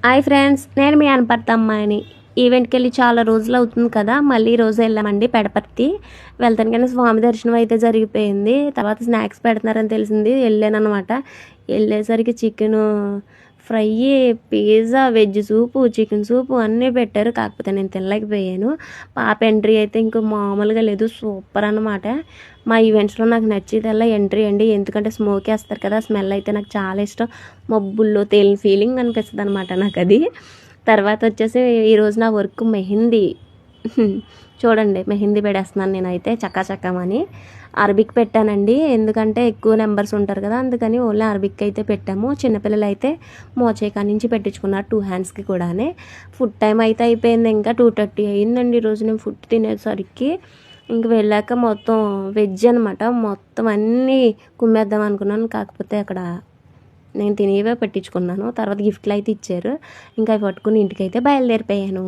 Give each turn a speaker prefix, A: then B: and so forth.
A: Hi friends, నేను మీ అనపర్తి అమ్మాయిని. ఈవెంట్కి వెళ్ళి చాలా రోజులు అవుతుంది కదా, మళ్ళీ ఈ రోజు వెళ్ళామండి పెడపర్తి. వెళ్తాను కానీ స్వామి దర్శనం అయితే జరిగిపోయింది. తర్వాత స్నాక్స్ పెడుతున్నారని తెలిసింది, వెళ్ళాను అనమాట. వెళ్ళేసరికి chicken fry, pizza, veg soup, chicken soup అన్నీ పెట్టారు. కాకపోతే నేను తినలేకపోయాను. పాప ఎంట్రీ అయితే ఇంకో మామూలుగా లేదు, సూపర్ అన్నమాట. మా ఈవెంట్స్లో నాకు నచ్చేదల్లా ఎంట్రీ అండి. ఎందుకంటే స్మోక్ వేస్తారు కదా, స్మెల్ అయితే నాకు చాలా ఇష్టం. మబ్బుల్లో తేలిన ఫీలింగ్ అనిపిస్తుంది అనమాట నాకు అది. తర్వాత వచ్చేసి ఈరోజు నా వర్క్ మెహందీ. చూడండి, మెహందీ పెడేస్తున్నాను నేనైతే చక్కాచక్కమని. అరబిక్ పెట్టానండి, ఎందుకంటే ఎక్కువ నెంబర్స్ ఉంటారు కదా, అందుకని ఓన్లీ అరబిక్ అయితే పెట్టాము. చిన్నపిల్లలు అయితే మోచేకా నుంచి పెట్టించుకున్నారు 2 హ్యాండ్స్కి కూడానే. ఫుడ్ టైం అయితే అయిపోయింది, ఇంకా 2:30 అయిందండి ఈరోజు నేను ఫుడ్ తినేసరికి. ఇంక వెళ్ళాక మొత్తం వెజ్ అనమాట, మొత్తం అన్నీ కుమ్మేద్దాం అనుకున్నాను. కాకపోతే అక్కడ నేను తినేవే పెట్టించుకున్నాను. తర్వాత గిఫ్ట్లు అయితే ఇచ్చారు, ఇంకా అవి పట్టుకుని ఇంటికైతే బయలుదేరిపోయాను.